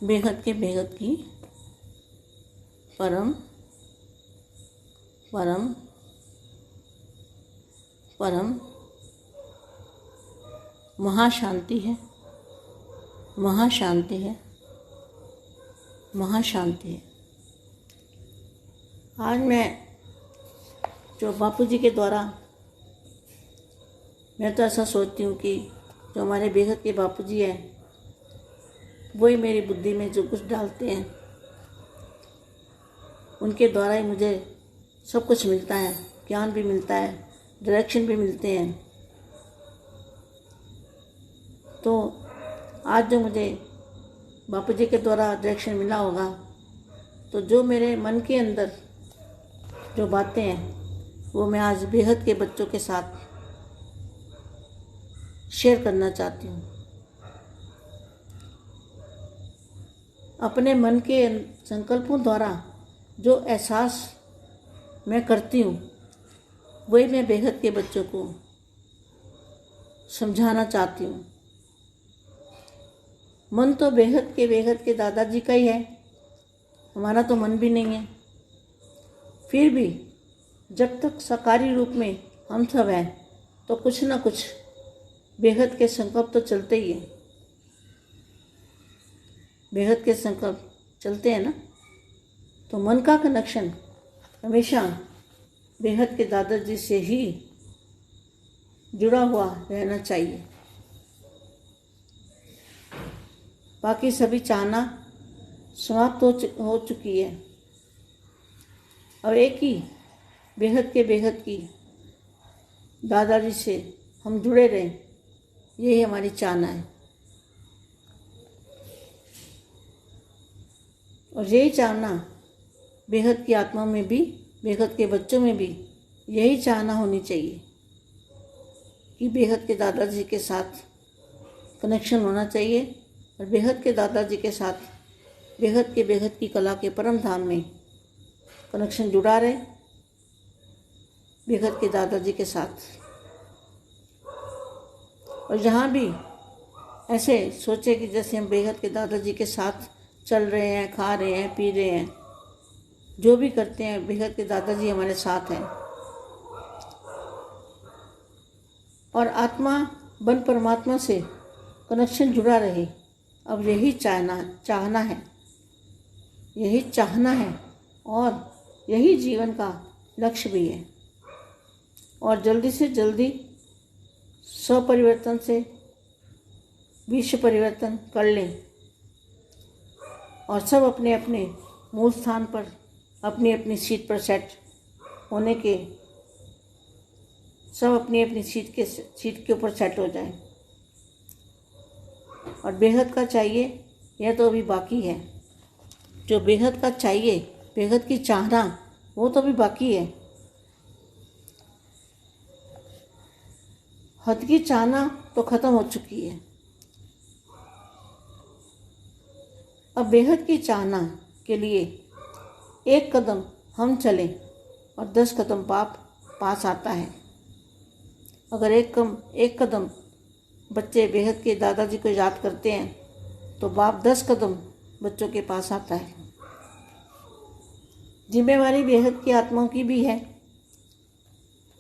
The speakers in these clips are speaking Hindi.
बेहद के बेहद की परम परम परम महाशांति है, महाशांति है, महाशांति है। आज मैं जो बापू जी के द्वारा, मैं तो ऐसा सोचती हूँ कि जो हमारे बेहद के बापू जी हैं वही मेरी बुद्धि में जो कुछ डालते हैं उनके द्वारा ही मुझे सब कुछ मिलता है, ज्ञान भी मिलता है, डायरेक्शन भी मिलते हैं। तो आज जो मुझे बापू जी के द्वारा डायरेक्शन मिला होगा, तो जो मेरे मन के अंदर जो बातें हैं वो मैं आज बेहद के बच्चों के साथ शेयर करना चाहती हूँ। अपने मन के संकल्पों द्वारा जो एहसास मैं करती हूँ वही मैं बेहद के बच्चों को समझाना चाहती हूँ। मन तो बेहद के दादाजी का ही है, हमारा तो मन भी नहीं है। फिर भी जब तक साकारी रूप में हम सब हैं तो कुछ ना कुछ बेहद के संकल्प तो चलते ही हैं, बेहद के संकल्प चलते हैं ना। तो मन का कनेक्शन हमेशा बेहद के दादाजी से ही जुड़ा हुआ रहना चाहिए। बाकी सभी चाहना समाप्त हो चुकी है। अब एक ही बेहद की दादाजी से हम जुड़े रहें, यही हमारी चाहना है। और यही चाहना बेहद की आत्मा में भी, बेहद के बच्चों में भी यही चाहना होनी चाहिए कि बेहद के दादाजी के साथ कनेक्शन होना चाहिए और बेहद के दादाजी के साथ बेहद की कला के परम धाम में कनेक्शन जुड़ा रहे, बेहद के दादाजी के साथ। और जहाँ भी ऐसे सोचे कि जैसे हम बेहद के दादाजी के साथ चल रहे हैं, खा रहे हैं, पी रहे हैं, जो भी करते हैं, बेहद के दादाजी हमारे साथ हैं। और आत्मा बन परमात्मा से कनेक्शन जुड़ा रहे, अब यही चाहना है, यही चाहना है और यही जीवन का लक्ष्य भी है। और जल्दी से जल्दी स्वपरिवर्तन से विश्व परिवर्तन कर लें और सब अपने अपने मूल स्थान पर, अपनी अपनी सीट पर सेट होने के, सब अपनी अपनी सीट के ऊपर सेट हो जाएं। और बेहद का चाहिए यह तो अभी बाकी है। जो बेहद का चाहिए, बेहद की चाहना, वो तो अभी बाकी है। हद की चाहना तो ख़त्म हो चुकी है। अब बेहद की चाहना के लिए एक कदम हम चलें और 10 कदम बाप पास आता है। अगर एक कदम बच्चे बेहद के दादाजी को याद करते हैं तो बाप 10 कदम बच्चों के पास आता है। जिम्मेवारी बेहद की आत्माओं की भी है।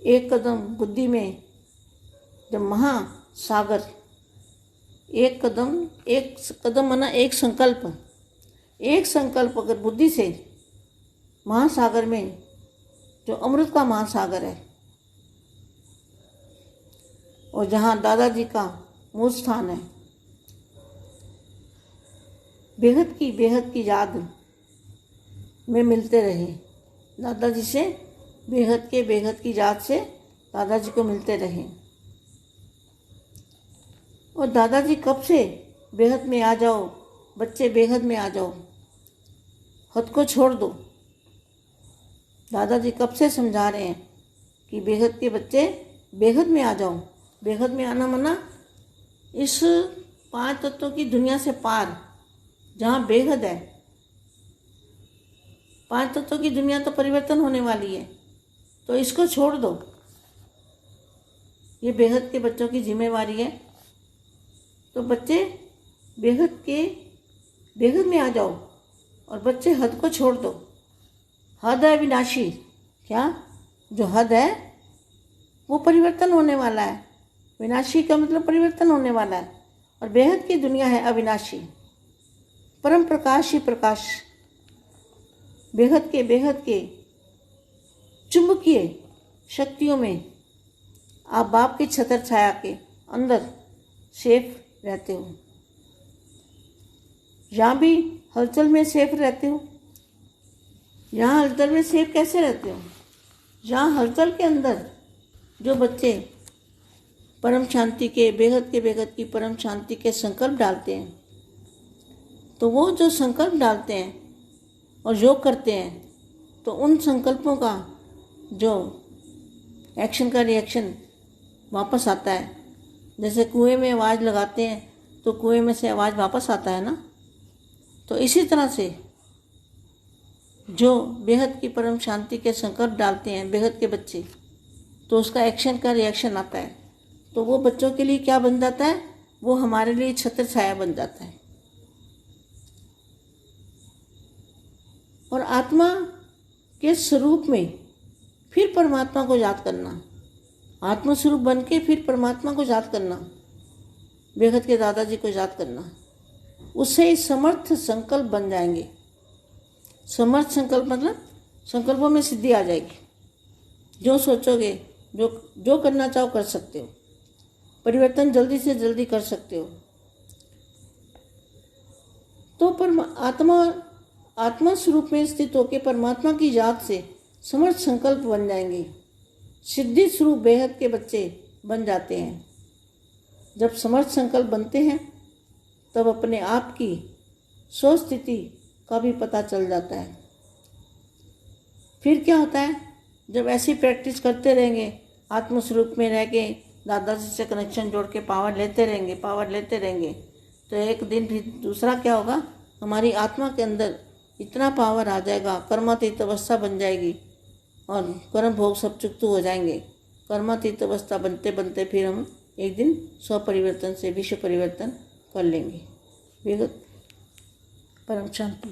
एक कदम बुद्धि में जब महासागर, एक कदम माना एक संकल्प अगर बुद्धि से महासागर में, जो अमृत का महासागर है और जहाँ दादाजी का मूल स्थान है, बेहद की याद में मिलते रहे दादाजी से, बेहद की याद से दादाजी को मिलते रहे। और दादाजी कब से बेहद में आ जाओ, बच्चे बेहद में आ जाओ, हद को छोड़ दो। दादाजी कब से समझा रहे हैं कि बेहद के बच्चे बेहद में आ जाओ। बेहद में आना मना इस 5 तत्वों की दुनिया से पार, जहाँ बेहद है। 5 तत्वों की दुनिया तो परिवर्तन होने वाली है, तो इसको छोड़ दो। ये बेहद के बच्चों की जिम्मेवारी है। तो बच्चे बेहद के बेहद में आ जाओ और बच्चे हद को छोड़ दो। हद है विनाशी। क्या? जो हद है वो परिवर्तन होने वाला है। विनाशी का मतलब परिवर्तन होने वाला है। और बेहद की दुनिया है अविनाशी। परम प्रकाश ही प्रकाश। बेहद के चुंबकीय शक्तियों में आप बाप की छत्र छाया के अंदर सेफ रहते हो। यहाँ भी हलचल में सेफ रहते हो। यहाँ हलचल में सेफ कैसे रहते हो? यहाँ हलचल के अंदर जो बच्चे परम शांति के बेहद की परम शांति के संकल्प डालते हैं, तो वो जो संकल्प डालते हैं और योग करते हैं, तो उन संकल्पों का जो एक्शन का रिएक्शन वापस आता है। जैसे कुएं में आवाज़ लगाते हैं तो कुएं में से आवाज़ वापस आता है ना। तो इसी तरह से जो बेहद की परम शांति के संकल्प डालते हैं बेहद के बच्चे, तो उसका एक्शन का रिएक्शन आता है। तो वो बच्चों के लिए क्या बन जाता है? वो हमारे लिए छत्र छाया बन जाता है। और आत्मा के स्वरूप में फिर परमात्मा को याद करना, आत्मा स्वरूप बन के फिर परमात्मा को याद करना, बेहद के दादाजी को याद करना, उससे समर्थ संकल्प बन जाएंगे। समर्थ संकल्प मतलब संकल्पों में सिद्धि आ जाएगी। जो सोचोगे, जो करना चाहो कर सकते हो। परिवर्तन जल्दी से जल्दी कर सकते हो। तो आत्मा स्वरूप में स्थित होकर परमात्मा की याद से समर्थ संकल्प बन जाएंगे। सिद्धि स्वरूप बेहद के बच्चे बन जाते हैं। जब समर्थ संकल्प बनते हैं तब अपने आप की स्वस्थिति का भी पता चल जाता है। फिर क्या होता है? जब ऐसी प्रैक्टिस करते रहेंगे, आत्मस्वरूप में रह के दादाजी से कनेक्शन जोड़ के पावर लेते रहेंगे, तो एक दिन भी दूसरा क्या होगा? हमारी आत्मा के अंदर इतना पावर आ जाएगा, कर्मातीत अवस्था बन जाएगी और कर्म भोग सब चुकतू हो जाएंगे। कर्मातीत अवस्था बनते बनते फिर हम एक दिन स्वपरिवर्तन से विश्व परिवर्तन कर लेंगे। बेहद परम शांति।